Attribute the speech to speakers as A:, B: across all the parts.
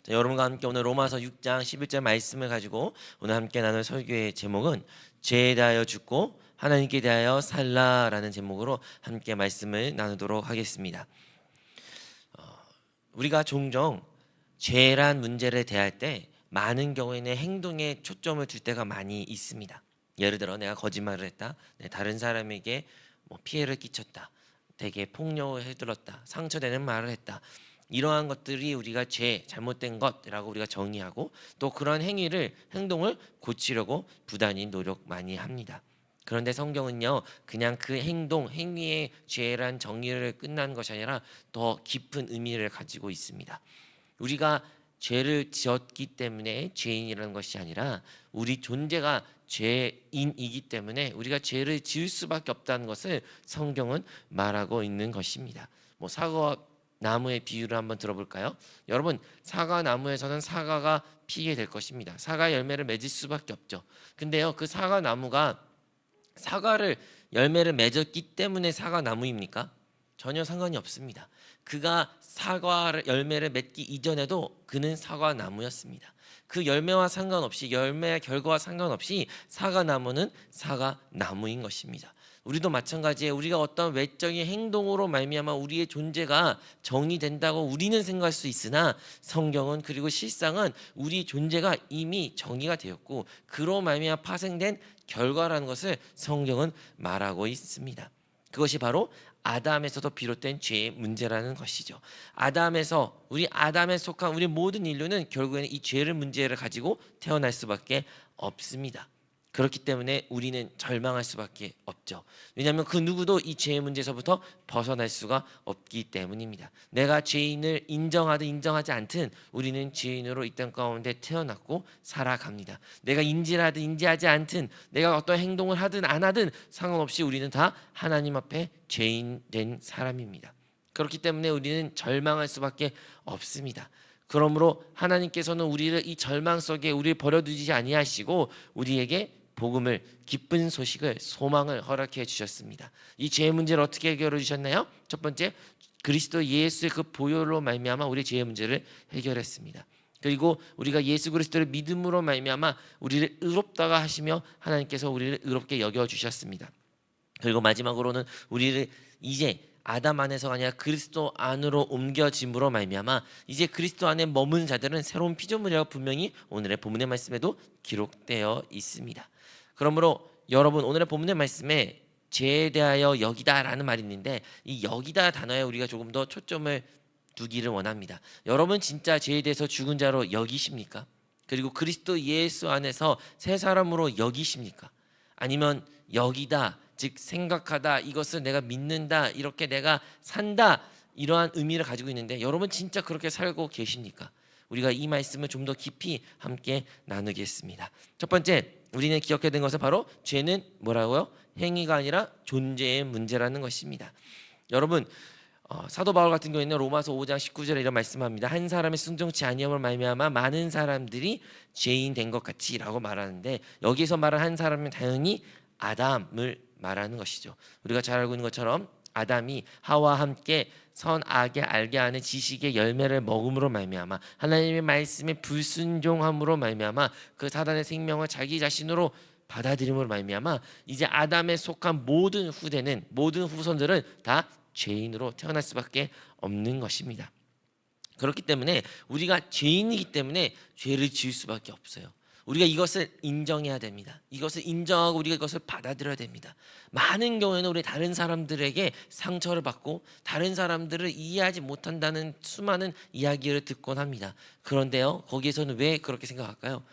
A: 자, 여러분과 함께 오늘 로마서 6장 11절 말씀을 가지고 오늘 함께 나눌 설교의 제목은 죄에 대하여 죽고 하나님께 대하여 살라라는 제목으로 함께 말씀을 나누도록 하겠습니다. 우리가 종종 죄란 문제를 대할 때 많은 경우에는 행동에 초점을 둘 때가 많이 있습니다. 예를 들어 내가 거짓말을 했다, 다른 사람에게 피해를 끼쳤다, 되게 폭력을 해들었다, 상처되는 말을 했다. 이러한 것들이 우리가 죄, 잘못된 것이라고 우리가 정의하고 또 그런 행동을 고치려고 부단히 노력 많이 합니다. 그런데 성경은요, 그냥 그 행위의 죄란 정의를 끝난 것이 아니라 더 깊은 의미를 가지고 있습니다. 우리가 죄를 지었기 때문에 죄인이라는 것이 아니라 우리 존재가 죄인이기 때문에 우리가 죄를 지을 수밖에 없다는 것을 성경은 말하고 있는 것입니다. 사과 나무의 비유를 한번 들어볼까요? 여러분, 사과 나무에서는 사과가 피게 될 것입니다. 사과 열매를 맺을 수밖에 없죠. 근데요, 그 사과 나무가 열매를 맺었기 때문에 사과 나무입니까? 전혀 상관이 없습니다. 그가 열매를 맺기 이전에도 그는 사과 나무였습니다. 그 열매와 상관없이, 열매의 결과와 상관없이 사과 나무는 사과 나무인 것입니다. 우리도 마찬가지예요. 우리가 어떤 외적인 행동으로 말미암아 우리의 존재가 정의된다고 우리는 생각할 수 있으나 성경은, 그리고 실상은 우리 존재가 이미 정의가 되었고 그로 말미암아 파생된 결과라는 것을 성경은 말하고 있습니다. 그것이 바로 아담에서도 비롯된 죄의 문제라는 것이죠. 우리 아담에 속한 우리 모든 인류는 결국에는 이 죄를 문제를 가지고 태어날 수밖에 없습니다. 그렇기 때문에 우리는 절망할 수밖에 없죠. 왜냐하면 그 누구도 이 죄의 문제에서부터 벗어날 수가 없기 때문입니다. 내가 죄인을 인정하든 인정하지 않든 우리는 죄인으로 이 땅 가운데 태어났고 살아갑니다. 내가 인지를 하든 인지하지 않든, 내가 어떤 행동을 하든 안 하든 상관없이 우리는 다 하나님 앞에 죄인 된 사람입니다. 그렇기 때문에 우리는 절망할 수밖에 없습니다. 그러므로 하나님께서는 우리를 이 절망 속에 우리를 버려두지 아니하시고 우리에게 복음을, 기쁜 소식을, 소망을 허락해 주셨습니다. 이 죄의 문제를 어떻게 해결해 주셨나요? 첫 번째, 그리스도 예수의 그 보혈로 말미암아 우리의 죄의 문제를 해결했습니다. 그리고 우리가 예수 그리스도를 믿음으로 말미암아 우리를 의롭다가 하시며 하나님께서 우리를 의롭게 여겨 주셨습니다. 그리고 마지막으로는 우리를 이제 아담 안에서가 아니라 그리스도 안으로 옮겨짐으로 말미암아 이제 그리스도 안에 머문 자들은 새로운 피조물이라고 분명히 오늘의 본문의 말씀에도 기록되어 있습니다. 그러므로 여러분, 오늘의 본문의 말씀에 죄에 대하여 여기다라는 말이 있는데 이 여기다 단어에 우리가 조금 더 초점을 두기를 원합니다. 여러분, 진짜 죄에 대해서 죽은 자로 여기십니까? 그리고 그리스도 예수 안에서 새 사람으로 여기십니까? 아니면 여기다, 즉 생각하다, 이것을 내가 믿는다, 이렇게 내가 산다, 이러한 의미를 가지고 있는데 여러분 진짜 그렇게 살고 계십니까? 우리가 이 말씀을 좀 더 깊이 함께 나누겠습니다. 첫 번째, 우리는 기억해야 되는 것은 바로 죄는 뭐라고요? 행위가 아니라 존재의 문제라는 것입니다. 여러분, 사도 바울 같은 경우에는 로마서 5장 19절에 이런 말씀합니다. 한 사람의 순종치 아니함으로 말미암아 많은 사람들이 죄인 된 것 같이라고 말하는데, 여기서 말한 한 사람은 당연히 아담을 말하는 것이죠. 우리가 잘 알고 있는 것처럼 아담이 하와와 함께 선악을 알게 하는 지식의 열매를 먹음으로 말미암아 하나님의 말씀에 불순종함으로 말미암아 그 사단의 생명을 자기 자신으로 받아들임으로 말미암아 이제 아담에 속한 모든 후손들은 다 죄인으로 태어날 수밖에 없는 것입니다. 그렇기 때문에 우리가 죄인이기 때문에 죄를 지을 수밖에 없어요. 우리가 이것을 인정해야 됩니다. 이것을 인정하고 우리가 이것을 받아들여야 됩니다. 많은 경우에는 우리 다른 사람들에게 상처를 받고 다른 사람들을 이해하지 못한다는 수많은 이야기를 듣곤 합니다. 그런데요, 거기에서는 왜 그렇게 생각할까요?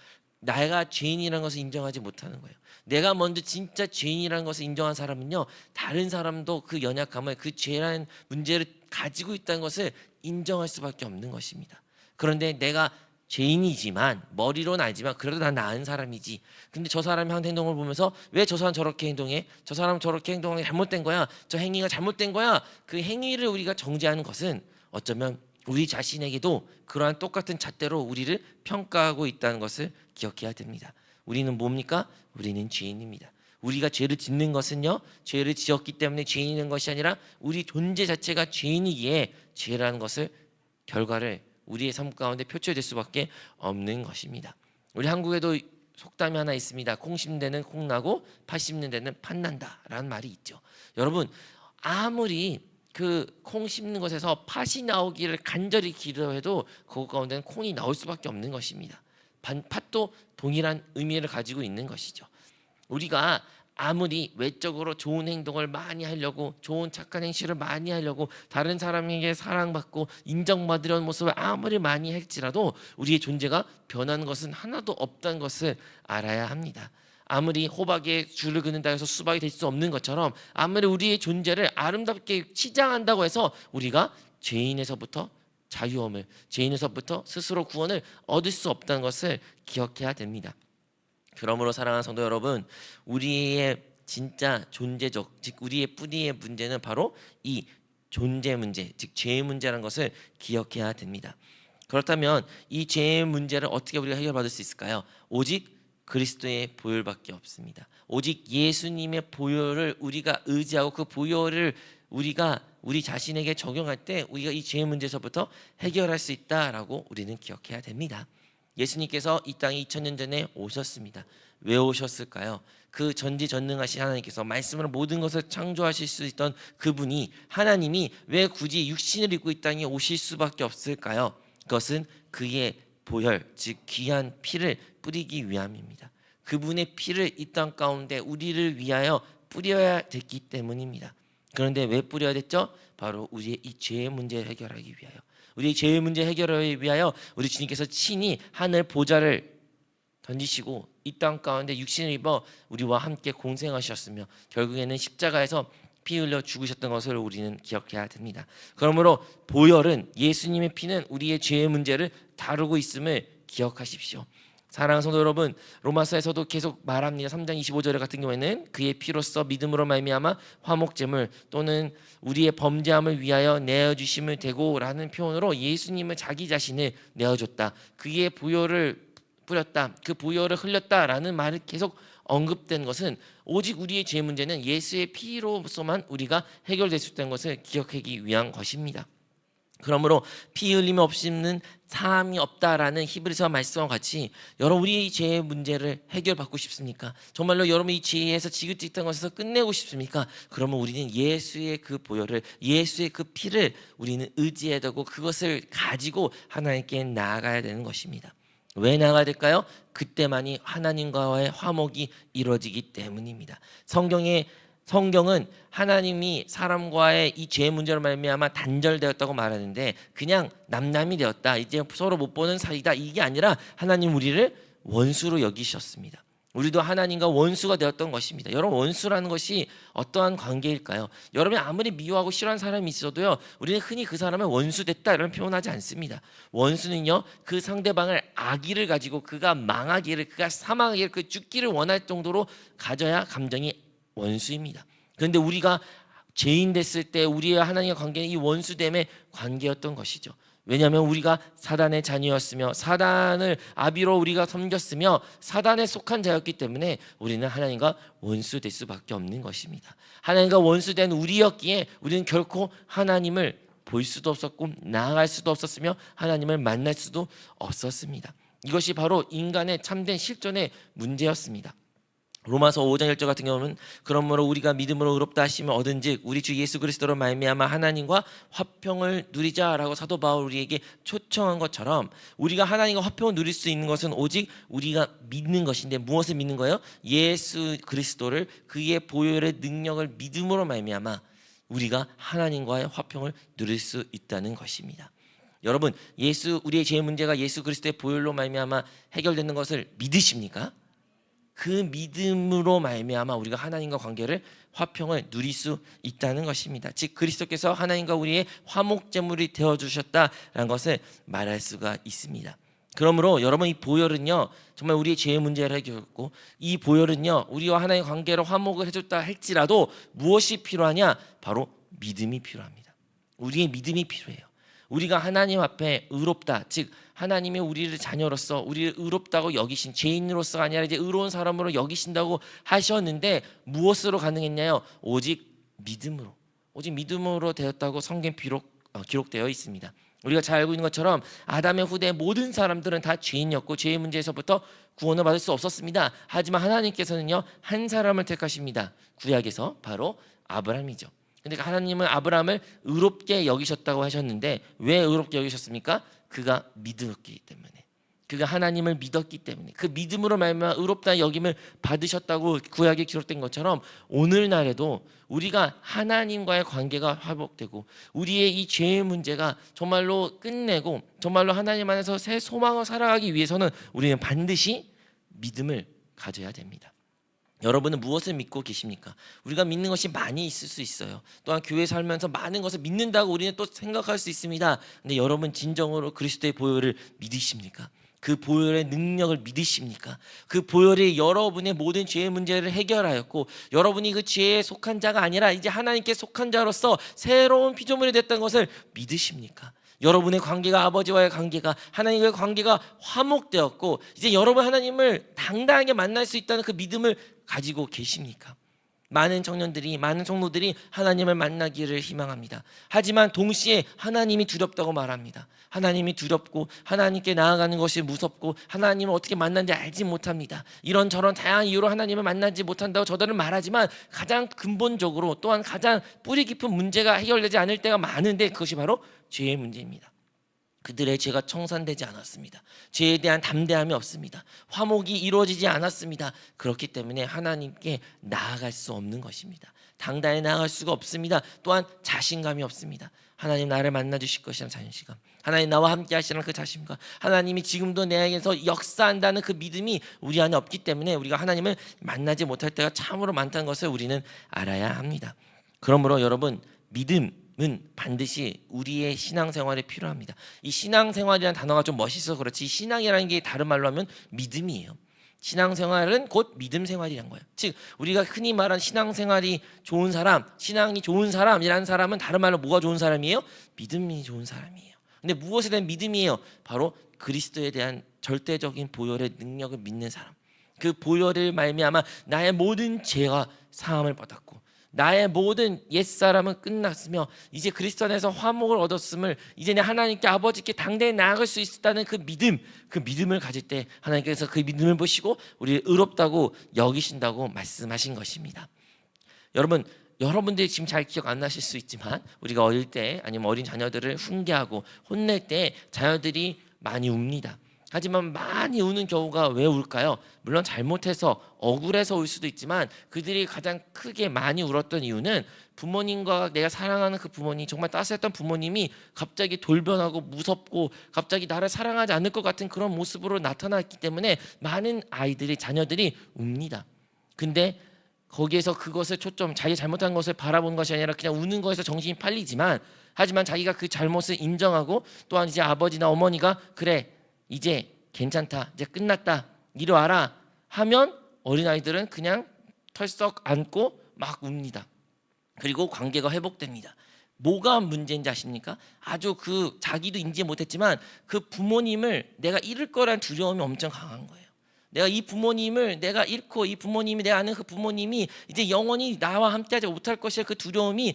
A: 내가 죄인이라는 것을 인정하지 못하는 거예요. 내가 먼저 진짜 죄인이라는 것을 인정한 사람은요, 다른 사람도 그 연약함을, 그 죄라는 문제를 가지고 있다는 것을 인정할 수밖에 없는 것입니다. 그런데 내가 죄인이지만, 머리로는 알지만 그래도 난 나은 사람이지, 근데 저 사람이 한 행동을 보면서 왜 저 사람 저렇게 행동해? 저 사람 저렇게 행동하는 게 잘못된 거야, 저 행위가 잘못된 거야. 그 행위를 우리가 정죄하는 것은 어쩌면 우리 자신에게도 그러한 똑같은 잣대로 우리를 평가하고 있다는 것을 기억해야 됩니다. 우리는 뭡니까? 우리는 죄인입니다. 우리가 죄를 짓는 것은요, 죄를 지었기 때문에 죄인인 것이 아니라 우리 존재 자체가 죄인이기에 죄라는 것을, 결과를 우리의 삶 가운데 표출될 수밖에 없는 것입니다. 우리 한국에도 속담이 하나 있습니다. 콩 심는 데는 콩 나고 팥 심는 데는 팥 난다라는 말이 있죠. 여러분, 아무리 그 콩 심는 것에서 팥이 나오기를 간절히 기도해도 그 가운데는 콩이 나올 수밖에 없는 것입니다. 팥도 동일한 의미를 가지고 있는 것이죠. 우리가 아무리 외적으로 좋은 행동을 많이 하려고, 좋은 착한 행실을 많이 하려고, 다른 사람에게 사랑받고 인정받으려는 모습을 아무리 많이 할지라도 우리의 존재가 변하는 것은 하나도 없다는 것을 알아야 합니다. 아무리 호박에 줄을 긋는다 해서 수박이 될 수 없는 것처럼, 아무리 우리의 존재를 아름답게 치장한다고 해서 우리가 죄인에서부터 자유함을, 죄인에서부터 스스로 구원을 얻을 수 없다는 것을 기억해야 됩니다. 그러므로 사랑하는 성도 여러분, 우리의 진짜 존재적, 즉 우리의 뿌리의 문제는 바로 이 존재 문제, 즉 죄의 문제라는 것을 기억해야 됩니다. 그렇다면 이 죄의 문제를 어떻게 우리가 해결받을 수 있을까요? 오직 그리스도의 보혈밖에 없습니다. 오직 예수님의 보혈을 우리가 의지하고 그 보혈을 우리가 우리 자신에게 적용할 때 우리가 이 죄의 문제에서부터 해결할 수 있다라고 우리는 기억해야 됩니다. 예수님께서 이 땅에 2000년 전에 오셨습니다. 왜 오셨을까요? 그 전지전능하신 하나님께서 말씀으로 모든 것을 창조하실 수 있던 그분이, 하나님이 왜 굳이 육신을 입고 이 땅에 오실 수밖에 없을까요? 그것은 그의 보혈, 즉 귀한 피를 뿌리기 위함입니다. 그분의 피를 이 땅 가운데 우리를 위하여 뿌려야 됐기 때문입니다. 그런데 왜 뿌려야 됐죠? 바로 우리의 이 죄의 문제를 해결하기 위하여, 우리의 죄의 문제 해결을 위하여 우리 주님께서 친히 하늘 보좌를 던지시고 이 땅 가운데 육신을 입어 우리와 함께 공생하셨으며 결국에는 십자가에서 피 흘려 죽으셨던 것을 우리는 기억해야 됩니다. 그러므로 보혈은, 예수님의 피는 우리의 죄의 문제를 다루고 있음을 기억하십시오. 사랑하는 성도 여러분, 로마서에서도 계속 말합니다. 3장 25절 같은 경우에는 그의 피로써 믿음으로 말미암아 화목제물 또는 우리의 범죄함을 위하여 내어주심을 되고라는 표현으로 예수님은 자기 자신을 내어줬다, 그의 보혈을 뿌렸다, 그 보혈을 흘렸다라는 말을 계속 언급된 것은 오직 우리의 죄 문제는 예수의 피로서만 우리가 해결될 수 있다는 것을 기억하기 위한 것입니다. 그러므로 피 흘림 없이는 사함이 없다라는 히브리서 말씀과 같이, 여러분 우리의 죄의 문제를 해결받고 싶습니까? 정말로 여러분 이 죄에서 지긋지긋한 것에서 끝내고 싶습니까? 그러면 우리는 예수의 그 보혈을, 예수의 그 피를 우리는 의지해야 되고 그것을 가지고 하나님께 나아가야 되는 것입니다. 왜 나아가야 될까요? 그때만이 하나님과의 화목이 이루어지기 때문입니다. 성경은 하나님이 사람과의 이 죄의 문제로 말미암아 단절되었다고 말하는데 그냥 남남이 되었다, 이제 서로 못 보는 사이다, 이게 아니라 하나님 우리를 원수로 여기셨습니다. 우리도 하나님과 원수가 되었던 것입니다. 여러분, 원수라는 것이 어떠한 관계일까요? 여러분이 아무리 미워하고 싫어하는 사람이 있어도요, 우리는 흔히 그 사람을 원수됐다 이런 표현하지 않습니다. 원수는요, 그 상대방을 악의를 가지고 그가 망하기를, 그가 사망하기를, 그 죽기를 원할 정도로 가져야 감정이 원수입니다. 그런데 우리가 죄인 됐을 때 우리와 하나님의 관계는 이 원수됨의 관계였던 것이죠. 왜냐하면 우리가 사단의 자녀였으며 사단을 아비로 우리가 섬겼으며 사단에 속한 자였기 때문에 우리는 하나님과 원수될 수밖에 없는 것입니다. 하나님과 원수된 우리였기에 우리는 결코 하나님을 볼 수도 없었고 나아갈 수도 없었으며 하나님을 만날 수도 없었습니다. 이것이 바로 인간의 참된 실존의 문제였습니다. 로마서 5장 1절 같은 경우는 그러므로 우리가 믿음으로 의롭다 하심을 얻은즉 우리 주 예수 그리스도로 말미암아 하나님과 화평을 누리자라고 사도 바울 우리에게 초청한 것처럼, 우리가 하나님과 화평을 누릴 수 있는 것은 오직 우리가 믿는 것인데, 무엇을 믿는 거예요? 예수 그리스도를, 그의 보혈의 능력을 믿음으로 말미암아 우리가 하나님과의 화평을 누릴 수 있다는 것입니다. 여러분, 우리의 죄 문제가 예수 그리스도의 보혈로 말미암아 해결되는 것을 믿으십니까? 그 믿음으로 말미암아 우리가 하나님과 관계를, 화평을 누릴 수 있다는 것입니다. 즉 그리스도께서 하나님과 우리의 화목제물이 되어주셨다라는 것을 말할 수가 있습니다. 그러므로 여러분, 이 보혈은요 정말 우리의 죄의 문제를 해결했고, 이 보혈은요 우리와 하나님의 관계로 화목을 해줬다 할지라도 무엇이 필요하냐? 바로 믿음이 필요합니다. 우리의 믿음이 필요해요. 우리가 하나님 앞에 의롭다, 즉 하나님이 우리를 자녀로서 우리를 의롭다고 여기신, 죄인으로서가 아니라 이제 의로운 사람으로 여기신다고 하셨는데 무엇으로 가능했냐요? 오직 믿음으로 되었다고 성경 기록되어 있습니다. 우리가 잘 알고 있는 것처럼 아담의 후대 모든 사람들은 다 죄인이었고 죄의 문제에서부터 구원을 받을 수 없었습니다. 하지만 하나님께서는요, 한 사람을 택하십니다. 구약에서 바로 아브라함이죠. 근데 하나님은 아브라함을 의롭게 여기셨다고 하셨는데 왜 의롭게 여기셨습니까? 그가 믿었기 때문에. 그가 하나님을 믿었기 때문에, 그 믿음으로 말미암아 의롭다 여김을 받으셨다고 구약에 기록된 것처럼 오늘날에도 우리가 하나님과의 관계가 회복되고 우리의 이 죄의 문제가 정말로 끝내고 정말로 하나님 안에서 새 소망을 살아가기 위해서는 우리는 반드시 믿음을 가져야 됩니다. 여러분은 무엇을 믿고 계십니까? 우리가 믿는 것이 많이 있을 수 있어요. 또한 교회 살면서 많은 것을 믿는다고 우리는 또 생각할 수 있습니다. 근데 여러분 진정으로 그리스도의 보혈을 믿으십니까? 그 보혈의 능력을 믿으십니까? 그 보혈이 여러분의 모든 죄의 문제를 해결하였고 여러분이 그 죄에 속한 자가 아니라 이제 하나님께 속한 자로서 새로운 피조물이 됐다는 것을 믿으십니까? 여러분의 관계가, 아버지와의 관계가, 하나님과의 관계가 화목되었고 이제 여러분 하나님을 당당하게 만날 수 있다는 그 믿음을 가지고 계십니까? 많은 청년들이, 많은 성도들이 하나님을 만나기를 희망합니다. 하지만 동시에 하나님이 두렵다고 말합니다. 하나님이 두렵고 하나님께 나아가는 것이 무섭고 하나님을 어떻게 만난지 알지 못합니다. 이런저런 다양한 이유로 하나님을 만나지 못한다고 저들은 말하지만 가장 근본적으로 또한 가장 뿌리 깊은 문제가 해결되지 않을 때가 많은데 그것이 바로 죄의 문제입니다. 그들의 죄가 청산되지 않았습니다. 죄에 대한 담대함이 없습니다. 화목이 이루어지지 않았습니다. 그렇기 때문에 하나님께 나아갈 수 없는 것입니다. 당당히 나아갈 수가 없습니다. 또한 자신감이 없습니다. 하나님 나를 만나 주실 것이라는 자신감, 하나님 나와 함께 하시는 그 자신감, 하나님이 지금도 내게서 역사한다는 그 믿음이 우리 안에 없기 때문에 우리가 하나님을 만나지 못할 때가 참으로 많다는 것을 우리는 알아야 합니다. 그러므로 여러분, 믿음은 반드시 우리의 신앙생활에 필요합니다. 이 신앙생활이라는 단어가 좀 멋있어서 그렇지 신앙이라는 게 다른 말로 하면 믿음이에요. 신앙생활은 곧 믿음생활이란 거예요. 즉 우리가 흔히 말하는 신앙생활이 좋은 사람, 신앙이 좋은 사람이라는 사람은 다른 말로 뭐가 좋은 사람이에요? 믿음이 좋은 사람이에요. 근데 무엇에 대한 믿음이에요? 바로 그리스도에 대한 절대적인 보혈의 능력을 믿는 사람. 그 보혈을 말미암아 나의 모든 죄가 사함을 받았고 나의 모든 옛사람은 끝났으며 이제 그리스도 안에서 화목을 얻었음을 이제 내 하나님께 아버지께 당대에 나아갈 수 있다는 그 믿음, 그 믿음을 가질 때 하나님께서 그 믿음을 보시고 우리를 의롭다고 여기신다고 말씀하신 것입니다. 여러분들이 지금 잘 기억 안 나실 수 있지만 우리가 어릴 때 아니면 어린 자녀들을 훈계하고 혼낼 때 자녀들이 많이 웁니다. 하지만 많이 우는 경우가 왜 울까요? 물론 잘못해서 억울해서 울 수도 있지만 그들이 가장 크게 많이 울었던 이유는 부모님과 내가 사랑하는 그 부모님, 정말 따스했던 부모님이 갑자기 돌변하고 무섭고 갑자기 나를 사랑하지 않을 것 같은 그런 모습으로 나타났기 때문에 많은 아이들이, 자녀들이 웁니다. 근데 거기에서 그것을 자기 잘못한 것을 바라보는 것이 아니라 그냥 우는 거에서 정신이 팔리지만 하지만 자기가 그 잘못을 인정하고 또한 이제 아버지나 어머니가 그래 이제 괜찮다, 이제 끝났다, 이리 와라 하면 어린아이들은 그냥 털썩 안고 막 웁니다. 그리고 관계가 회복됩니다. 뭐가 문제인지 아십니까? 아주 자기도 인지 못했지만 그 부모님을 내가 잃을 거란 두려움이 엄청 강한 거예요. 내가 이 부모님을 내가 잃고 이 부모님이 내가 아는 그 부모님이 이제 영원히 나와 함께하지 못할 것이라 그 두려움이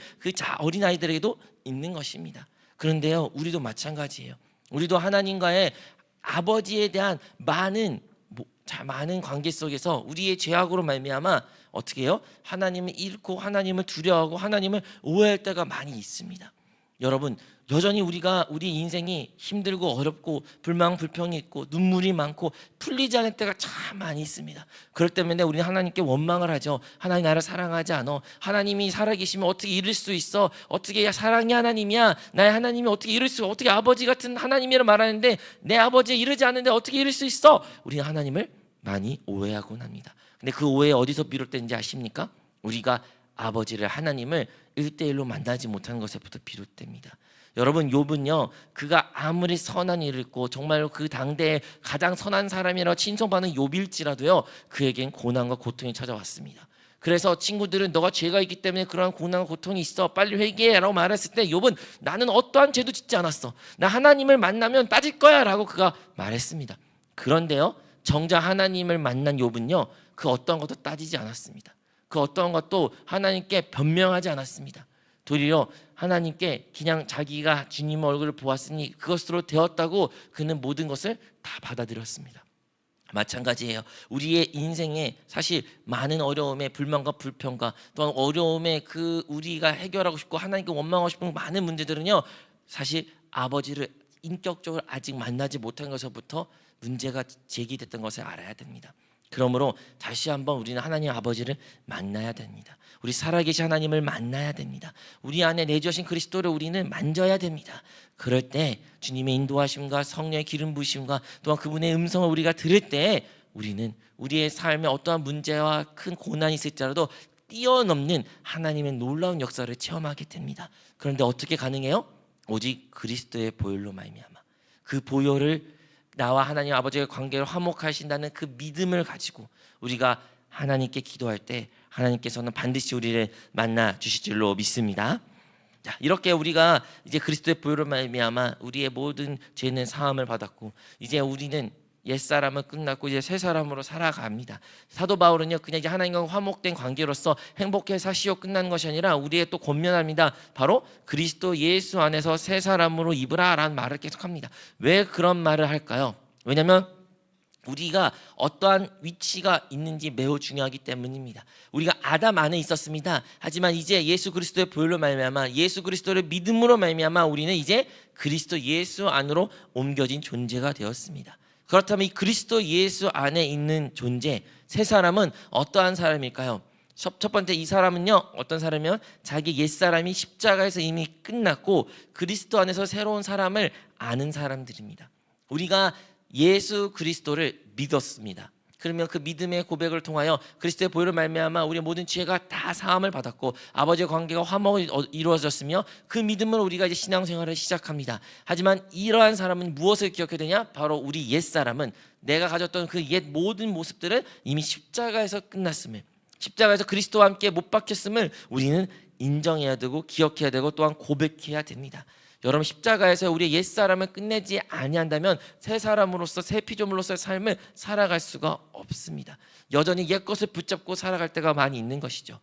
A: 어린아이들에게도 있는 것입니다. 그런데요, 우리도 마찬가지예요. 우리도 하나님과의 아버지에 대한 많은 관계 속에서 우리의 죄악으로 말미암아 어떻게 해요? 하나님을 잃고 하나님을 두려워하고 하나님을 오해할 때가 많이 있습니다. 여러분, 여전히 우리 인생이 힘들고 어렵고 불만 불평이 있고 눈물이 많고 풀리지 않을 때가 참 많이 있습니다. 그럴 때문에 우리는 하나님께 원망을 하죠. 하나님 나를 사랑하지 않아. 하나님이 살아계시면 어떻게 이룰 수 있어? 어떻게 사랑이 하나님이야? 나의 하나님이 어떻게 이룰 수? 어떻게 아버지 같은 하나님이라 말하는데 내 아버지에 이르지 않는데 어떻게 이룰 수 있어? 우리는 하나님을 많이 오해하곤 합니다. 근데 그 오해 어디서 비롯된지 아십니까? 우리가 아버지를, 하나님을 1대1로 만나지 못하는 것에부터 비롯됩니다. 여러분, 욥은요, 그가 아무리 선한 일을 했고 정말로 그 당대에 가장 선한 사람이라고 칭송받는 욥일지라도요, 그에겐 고난과 고통이 찾아왔습니다. 그래서 친구들은 너가 죄가 있기 때문에 그러한 고난과 고통이 있어, 빨리 회개해 라고 말했을 때 욥은 나는 어떠한 죄도 짓지 않았어, 나 하나님을 만나면 빠질 거야 라고 그가 말했습니다. 그런데요, 정작 하나님을 만난 욥은요, 그 어떤 것도 따지지 않았습니다. 그 어떤 것도 하나님께 변명하지 않았습니다. 도리어 하나님께 그냥 자기가 주님 얼굴을 보았으니 그것으로 되었다고 그는 모든 것을 다 받아들였습니다. 마찬가지예요. 우리의 인생에 사실 많은 어려움에 불만과 불평과 또한 어려움에 그 우리가 해결하고 싶고 하나님께 원망하고 싶은 많은 문제들은요, 사실 아버지를 인격적으로 아직 만나지 못한 것부터 문제가 제기됐던 것을 알아야 됩니다. 그러므로 다시 한번 우리는 하나님 아버지를 만나야 됩니다. 우리 살아계신 하나님을 만나야 됩니다. 우리 안에 내주신 그리스도를 우리는 만져야 됩니다. 그럴 때 주님의 인도하심과 성령의 기름 부으심과 또한 그분의 음성을 우리가 들을 때 우리는 우리의 삶에 어떠한 문제와 큰 고난이 있을지라도 뛰어넘는 하나님의 놀라운 역사를 체험하게 됩니다. 그런데 어떻게 가능해요? 오직 그리스도의 보혈로 말미암아 그 보혈을 나와 하나님 아버지의 관계를 화목하신다는 그 믿음을 가지고 우리가 하나님께 기도할 때 하나님께서는 반드시 우리를 만나 주실 줄로 믿습니다. 자, 이렇게 우리가 이제 그리스도의 보혈로 말미암아 우리의 모든 죄는 사함을 받았고 이제 우리는 옛사람은 끝났고 이제 새 사람으로 살아갑니다. 사도 바울은요, 그냥 이제 하나님과 화목된 관계로서 행복해 사시오 끝난 것이 아니라 우리의 또 권면합니다. 바로 그리스도 예수 안에서 새 사람으로 입으라라는 말을 계속합니다. 왜 그런 말을 할까요? 왜냐하면 우리가 어떠한 위치가 있는지 매우 중요하기 때문입니다. 우리가 아담 안에 있었습니다. 하지만 이제 예수 그리스도의 보혈로 말미암아 예수 그리스도를 믿음으로 말미암아 우리는 이제 그리스도 예수 안으로 옮겨진 존재가 되었습니다. 그렇다면 이 그리스도 예수 안에 있는 존재, 새 사람은 어떠한 사람일까요? 첫 번째, 이 사람은요, 어떤 사람이면 자기 옛사람이 십자가에서 이미 끝났고 그리스도 안에서 새로운 사람을 아는 사람들입니다. 우리가 예수 그리스도를 믿었습니다. 그러면 그 믿음의 고백을 통하여 그리스도의 보혈을 말미암아 우리의 모든 죄가 다 사함을 받았고 아버지의 관계가 화목이 이루어졌으며 그 믿음으로 우리가 이제 신앙생활을 시작합니다. 하지만 이러한 사람은 무엇을 기억해야 되냐? 바로 우리 옛사람은 내가 가졌던 그 옛 모든 모습들은 이미 십자가에서 끝났음을, 십자가에서 그리스도와 함께 못 박혔음을 우리는 인정해야 되고 기억해야 되고 또한 고백해야 됩니다. 여러분, 십자가에서 우리의 옛사람을 끝내지 아니한다면 새 사람으로서 새 피조물로서의 삶을 살아갈 수가 없습니다. 여전히 옛 것을 붙잡고 살아갈 때가 많이 있는 것이죠.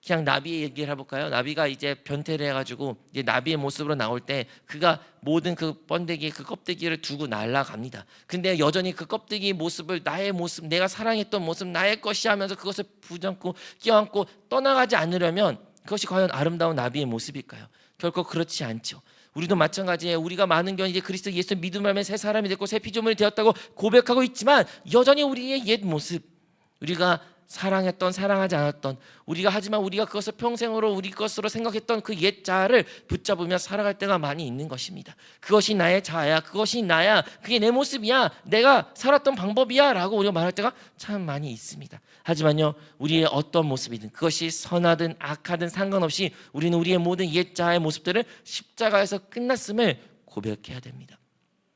A: 그냥 나비 얘기를 해볼까요? 나비가 이제 변태를 해가지고 이제 나비의 모습으로 나올 때 그가 모든 그 번데기 그 껍데기를 두고 날아갑니다. 근데 여전히 그 껍데기 모습을 나의 모습, 내가 사랑했던 모습, 나의 것이 하면서 그것을 붙잡고 껴안고 떠나가지 않으려면 그것이 과연 아름다운 나비의 모습일까요? 결코 그렇지 않죠. 우리도 마찬가지예요. 우리가 많은 경우 이제 그리스도 예수 믿음을 하면 새 사람이 됐고 새 피조물이 되었다고 고백하고 있지만 여전히 우리의 옛 모습, 우리가 사랑했던 사랑하지 않았던 하지만 우리가 그것을 평생으로 우리 것으로 생각했던 그 옛 자아를 붙잡으며 살아갈 때가 많이 있는 것입니다. 그것이 나의 자아야, 그것이 나야, 그게 내 모습이야, 내가 살았던 방법이야 라고 우리가 말할 때가 참 많이 있습니다. 하지만요, 우리의 어떤 모습이든 그것이 선하든 악하든 상관없이 우리는 우리의 모든 옛 자아의 모습들을 십자가에서 끝났음을 고백해야 됩니다.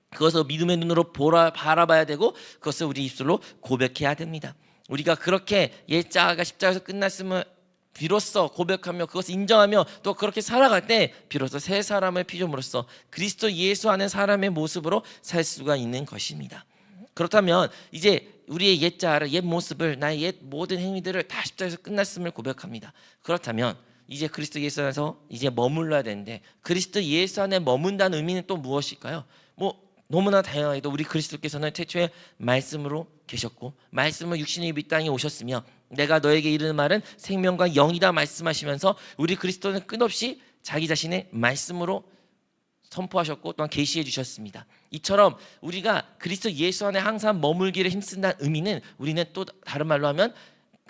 A: 그것을 믿음의 눈으로 바라봐야 되고 그것을 우리 입술로 고백해야 됩니다. 우리가 그렇게 옛 자아가 십자가에서 끝났음을 비로소 고백하며 그것을 인정하며 또 그렇게 살아갈 때 비로소 새 사람의 피조물로서 그리스도 예수 안에 사람의 모습으로 살 수가 있는 것입니다. 그렇다면 이제 우리의 옛 자아를, 옛 모습을, 나의 옛 모든 행위들을 다 십자가에서 끝났음을 고백합니다. 그렇다면 이제 그리스도 예수 안에서 이제 머물러야 되는데 그리스도 예수 안에 머문다는 의미는 또 무엇일까요? 너무나 다양하게도 우리 그리스도께서는 태초에 말씀으로 계셨고 말씀은 육신의 이 땅에 오셨으며 내가 너에게 이르는 말은 생명과 영이다 말씀하시면서 우리 그리스도는 끝없이 자기 자신의 말씀으로 선포하셨고 또한 계시해 주셨습니다. 이처럼 우리가 그리스도 예수 안에 항상 머물기를 힘쓴다는 의미는 우리는 또 다른 말로 하면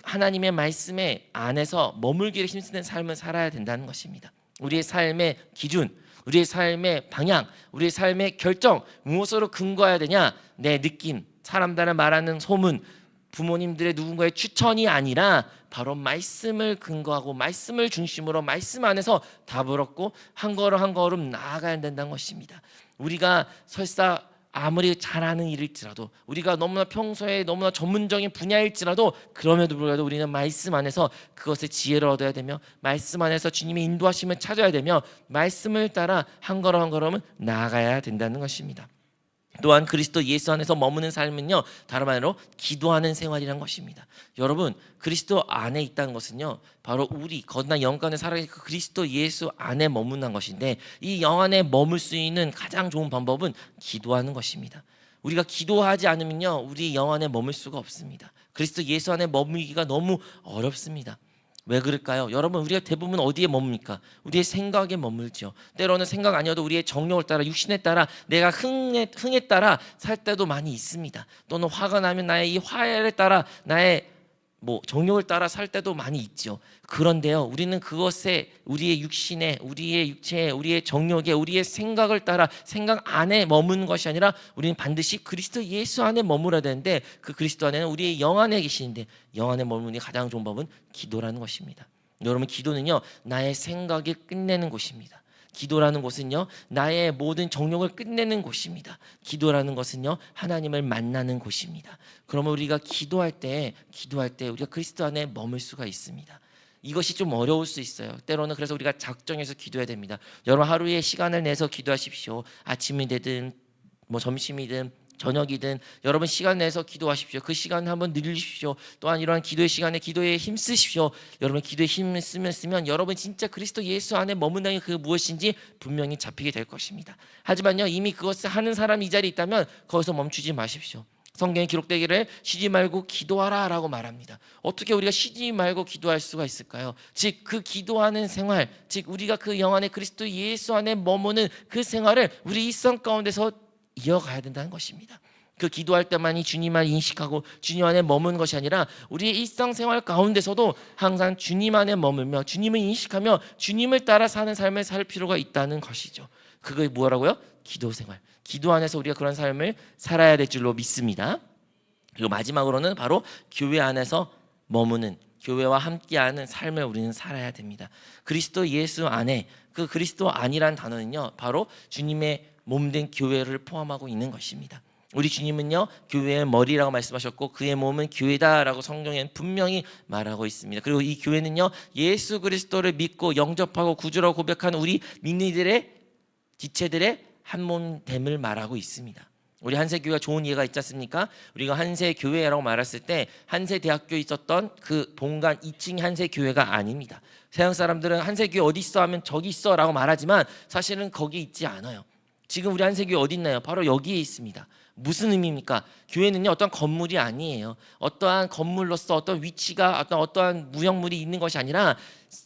A: 하나님의 말씀에 안에서 머물기를 힘쓰는 삶을 살아야 된다는 것입니다. 우리의 삶의 기준, 우리의 삶의 방향, 우리의 삶의 결정 무엇으로 근거해야 되냐? 내 느낌, 사람들을 말하는 소문, 부모님들의 누군가의 추천이 아니라 바로 말씀을 근거하고 말씀을 중심으로 말씀 안에서 답을 얻고 한 걸음 한 걸음 나아가야 된다는 것입니다. 우리가 설사 아무리 잘하는 일일지라도 우리가 너무나 평소에 너무나 전문적인 분야일지라도 그럼에도 불구하고 우리는 말씀 안에서 그것의 지혜를 얻어야 되며 말씀 안에서 주님의 인도하심을 찾아야 되며 말씀을 따라 한 걸음 한 걸음은 나아가야 된다는 것입니다. 또한 그리스도 예수 안에서 머무는 삶은요, 다른 말로 기도하는 생활이란 것입니다. 여러분, 그리스도 안에 있다는 것은요, 바로 우리 거듭난 영과 안에 살아계신 그 그리스도 예수 안에 머무는 것인데, 이 영 안에 머물 수 있는 가장 좋은 방법은 기도하는 것입니다. 우리가 기도하지 않으면요, 우리 영 안에 머물 수가 없습니다. 그리스도 예수 안에 머물기가 너무 어렵습니다. 왜 그럴까요? 여러분, 우리가 대부분 어디에 머뭅니까? 우리의 생각에 머물죠. 때로는 생각 아니어도 우리의 정욕을 따라, 육신에 따라, 내가 흥에 따라 살 때도 많이 있습니다. 또는 화가 나면 나의 이 화에 따라, 나의 정욕을 따라 살 때도 많이 있죠. 그런데요, 우리는 그것에, 우리의 육신에, 우리의 육체에, 우리의 정욕에, 우리의 생각을 따라 생각 안에 머무는 것이 아니라 우리는 반드시 그리스도 예수 안에 머물어야 되는데, 그 그리스도 안에는 우리의 영 안에 계시는데, 영 안에 머무는 가장 좋은 법은 기도라는 것입니다. 여러분, 기도는요, 나의 생각이 끝내는 곳입니다. 기도라는 곳은요, 나의 모든 정욕을 끝내는 곳입니다. 기도라는 것은요, 하나님을 만나는 곳입니다. 그러면 우리가 기도할 때 우리가 그리스도 안에 머물 수가 있습니다. 이것이 좀 어려울 수 있어요. 때로는 그래서 우리가 작정해서 기도해야 됩니다. 여러분, 하루에 시간을 내서 기도하십시오. 아침이 되든 점심이든 저녁이든 여러분 시간 내서 기도하십시오. 그 시간을 한번 늘리십시오. 또한 이러한 기도의 시간에 기도에 힘쓰십시오. 여러분, 기도에 힘을 쓰면 여러분 진짜 그리스도 예수 안에 머문다는 그 무엇인지 분명히 잡히게 될 것입니다. 하지만요, 이미 그것을 하는 사람이 이 자리에 있다면 거기서 멈추지 마십시오. 성경에 기록되기를 쉬지 말고 기도하라 라고 말합니다. 어떻게 우리가 쉬지 말고 기도할 수가 있을까요? 즉, 그 기도하는 생활, 즉 우리가 그 영 안에 그리스도 예수 안에 머무는 그 생활을 우리 일상 가운데서 이어가야 된다는 것입니다. 그 기도할 때만이 주님을 인식하고 주님 안에 머무는 것이 아니라 우리의 일상생활 가운데서도 항상 주님 안에 머물며 주님을 인식하며 주님을 따라 사는 삶을 살 필요가 있다는 것이죠. 그게 뭐라고요? 기도생활. 기도 안에서 우리가 그런 삶을 살아야 될 줄로 믿습니다. 그리고 마지막으로는 바로 교회 안에서 머무는, 교회와 함께하는 삶을 우리는 살아야 됩니다. 그리스도 예수 안에, 그 그리스도 안이란 단어는요, 바로 주님의 몸된 교회를 포함하고 있는 것입니다. 우리 주님은요, 교회의 머리라고 말씀하셨고 그의 몸은 교회다라고 성경에는 분명히 말하고 있습니다. 그리고 이 교회는요, 예수 그리스도를 믿고 영접하고 구주라고 고백하는 우리 믿는 지체들의 한 몸됨을 말하고 있습니다. 우리 한세교회가 좋은 예가 있지 않습니까? 우리가 한세교회라고 말했을 때 한세대학교에 있었던 그 본관 2층이 한세교회가 아닙니다. 서양 사람들은 한세교회 어디 있어 하면 저기 있어 라고 말하지만 사실은 거기 있지 않아요. 지금 우리 한세교회 어디 있나요? 바로 여기에 있습니다. 무슨 의미입니까? 교회는요, 어떤 건물이 아니에요. 어떠한 건물로서 어떤 위치가 어떠한 무형물이 있는 것이 아니라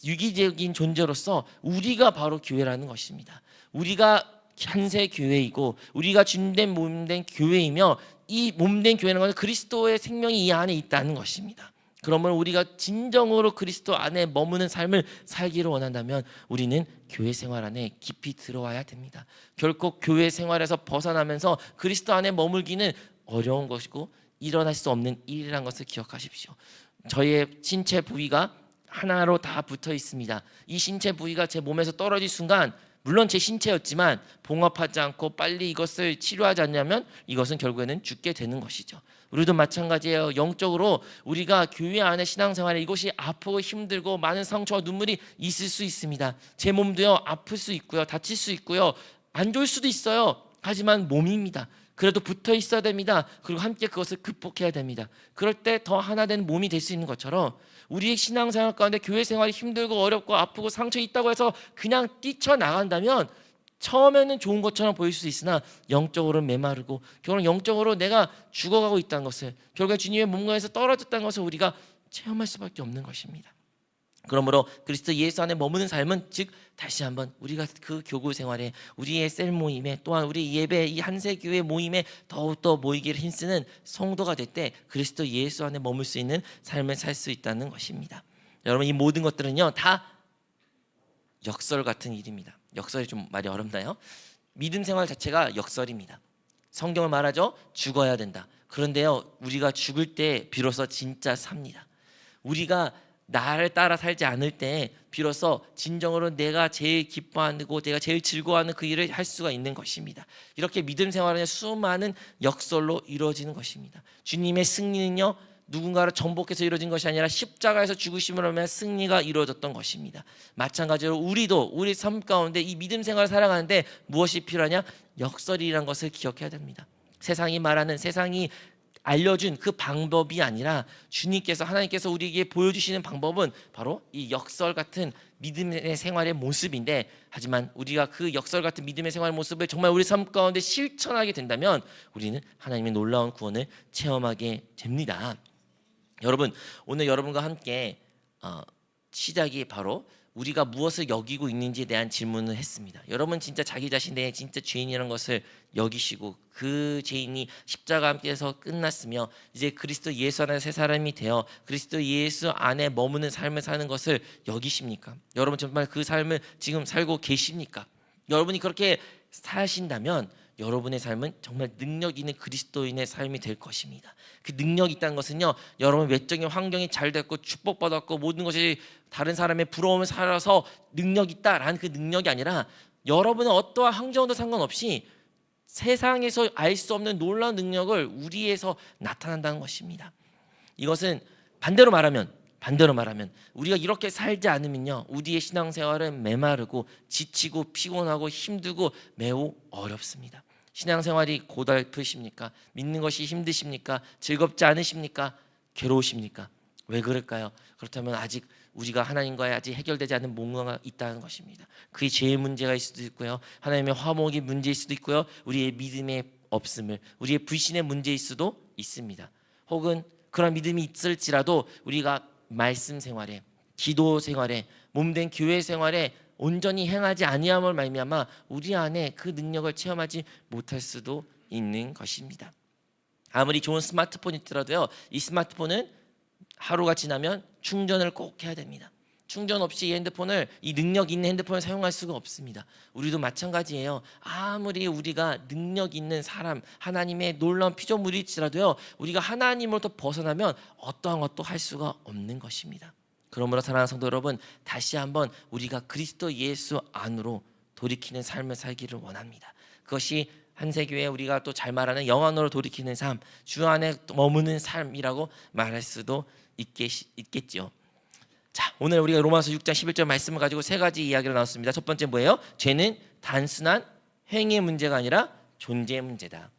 A: 유기적인 존재로서 우리가 바로 교회라는 것입니다. 우리가 한세교회이고 우리가 주님된 몸된 교회이며 이 몸된 교회는 것은 그리스도의 생명이 이 안에 있다는 것입니다. 그러면 우리가 진정으로 그리스도 안에 머무는 삶을 살기를 원한다면 우리는 교회 생활 안에 깊이 들어와야 됩니다. 결코 교회 생활에서 벗어나면서 그리스도 안에 머물기는 어려운 것이고 일어날 수 없는 일이라는 것을 기억하십시오. 저희의 신체 부위가 하나로 다 붙어 있습니다. 이 신체 부위가 제 몸에서 떨어질 순간, 물론 제 신체였지만 봉합하지 않고 빨리 이것을 치료하지 않냐면 이것은 결국에는 죽게 되는 것이죠. 우리도 마찬가지예요. 영적으로 우리가 교회 안에 신앙생활에 이것이 아프고 힘들고 많은 상처와 눈물이 있을 수 있습니다. 제 몸도요, 아플 수 있고요, 다칠 수 있고요, 안 좋을 수도 있어요. 하지만 몸입니다. 그래도 붙어 있어야 됩니다. 그리고 함께 그것을 극복해야 됩니다. 그럴 때 더 하나 된 몸이 될 수 있는 것처럼 우리의 신앙생활 가운데 교회 생활이 힘들고 어렵고 아프고 상처 있다고 해서 그냥 뛰쳐나간다면 처음에는 좋은 것처럼 보일 수 있으나 영적으로는 메마르고 결국 영적으로 내가 죽어가고 있다는 것을, 결국에 주님의 몸과에서 떨어졌다는 것을 우리가 체험할 수밖에 없는 것입니다. 그러므로 그리스도 예수 안에 머무는 삶은, 즉 다시 한번 우리가 그 교구 생활에, 우리의 셀 모임에, 또한 우리 예배, 이 한세교회 모임에 더욱더 모이기를 힘쓰는 성도가 될 때 그리스도 예수 안에 머물 수 있는 삶을 살 수 있다는 것입니다. 여러분, 이 모든 것들은요, 다 역설 같은 일입니다. 역설이 좀 말이 어렵나요? 믿음 생활 자체가 역설입니다. 성경을 말하죠, 죽어야 된다. 그런데요, 우리가 죽을 때 비로소 진짜 삽니다. 우리가 나를 따라 살지 않을 때 비로소 진정으로 내가 제일 기뻐하고 내가 제일 즐거워하는 그 일을 할 수가 있는 것입니다. 이렇게 믿음 생활은 수많은 역설로 이루어지는 것입니다. 주님의 승리는요, 누군가를 정복해서 이루어진 것이 아니라 십자가에서 죽으심으로 하면 승리가 이루어졌던 것입니다. 마찬가지로 우리도 우리 삶 가운데 이 믿음 생활을 살아가는데 무엇이 필요하냐? 역설이라는 것을 기억해야 됩니다. 세상이 말하는, 세상이 알려준 그 방법이 아니라 주님께서, 하나님께서 우리에게 보여주시는 방법은 바로 이 역설 같은 믿음의 생활의 모습인데, 하지만 우리가 그 역설 같은 믿음의 생활의 모습을 정말 우리 삶 가운데 실천하게 된다면 우리는 하나님의 놀라운 구원을 체험하게 됩니다. 여러분, 오늘 여러분과 함께 시작이 바로 우리가 무엇을 여기고 있는지에 대한 질문을 했습니다. 여러분 진짜 자기 자신의 진짜 죄인이라는 것을 여기시고 그 죄인이 십자가 함께해서 끝났으며 이제 그리스도 예수 안에 새 사람이 되어 그리스도 예수 안에 머무는 삶을 사는 것을 여기십니까? 여러분 정말 그 삶을 지금 살고 계십니까? 여러분이 그렇게 사신다면 여러분의 삶은 정말 능력 있는 그리스도인의 삶이 될 것입니다. 그 능력이 있다는 것은요, 여러분 외적인 환경이 잘 됐고 축복받았고 모든 것이 다른 사람의 부러움을 살아서 능력 있다라는 그 능력이 아니라 여러분은 어떠한 환경도 상관없이 세상에서 알 수 없는 놀라운 능력을 우리에서 나타난다는 것입니다. 이것은 반대로 말하면 우리가 이렇게 살지 않으면요, 우리의 신앙생활은 메마르고 지치고 피곤하고 힘들고 매우 어렵습니다. 신앙생활이 고달프십니까? 믿는 것이 힘드십니까? 즐겁지 않으십니까? 괴로우십니까? 왜 그럴까요? 그렇다면 아직 우리가 하나님과의 아직 해결되지 않은 뭔가가 있다는 것입니다. 그게 죄의 문제가 있을 수도 있고요, 하나님의 화목의 문제일 수도 있고요, 우리의 믿음의 없음을, 우리의 불신의 문제일 수도 있습니다. 혹은 그런 믿음이 있을지라도 우리가 말씀 생활에, 기도 생활에, 몸된 교회 생활에 온전히 행하지 아니함을 말미암아 우리 안에 그 능력을 체험하지 못할 수도 있는 것입니다. 아무리 좋은 스마트폰이 있더라도요, 이 스마트폰은 하루가 지나면 충전을 꼭 해야 됩니다. 충전 없이 이 핸드폰을, 이 능력 있는 핸드폰을 사용할 수가 없습니다. 우리도 마찬가지예요. 아무리 우리가 능력 있는 사람, 하나님의 놀라운 피조물일지라도요, 우리가 하나님으로부터 벗어나면 어떠한 것도 할 수가 없는 것입니다. 그러므로 사랑하는 성도 여러분, 다시 한번 우리가 그리스도 예수 안으로 돌이키는 삶을 살기를 원합니다. 그것이 한세교회 우리가 또 잘 말하는 영안으로 돌이키는 삶, 주 안에 머무는 삶이라고 말할 수도 있겠지요. 자, 오늘 우리가 로마서 6장 11절 말씀을 가지고 세 가지 이야기를 나눴습니다. 첫 번째 뭐예요? 죄는 단순한 행위의 문제가 아니라 존재의 문제다.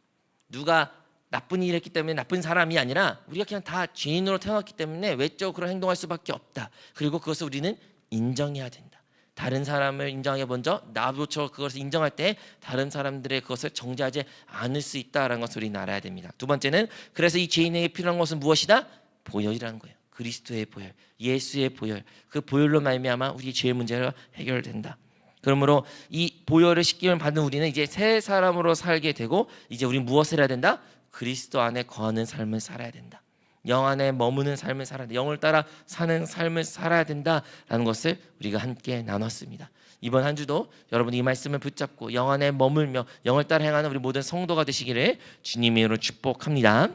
A: 누가 나쁜 일을 했기 때문에 나쁜 사람이 아니라 우리가 그냥 다 죄인으로 태어났기 때문에 외적으로 행동할 수밖에 없다. 그리고 그것을 우리는 인정해야 된다. 다른 사람을 인정하기 먼저 나부터 그것을 인정할 때 다른 사람들의 그것을 정죄하지 않을 수 있다라는 것을 우리는 알아야 됩니다. 두 번째는, 그래서 이 죄인에게 필요한 것은 무엇이다? 보혈이라는 거예요. 그리스도의 보혈, 예수의 보혈, 그 보혈로 말미암아 우리 죄의 문제가 해결된다. 그러므로 이 보혈을 씻김을 받는 우리는 이제 새 사람으로 살게 되고, 이제 우리는 무엇을 해야 된다? 그리스도 안에 거하는 삶을 살아야 된다. 영 안에 머무는 삶을 살아야 된다. 영을 따라 사는 삶을 살아야 된다라는 것을 우리가 함께 나눴습니다. 이번 한 주도 여러분이 이 말씀을 붙잡고 영 안에 머물며 영을 따라 행하는 우리 모든 성도가 되시기를 주님의 이름으로 축복합니다.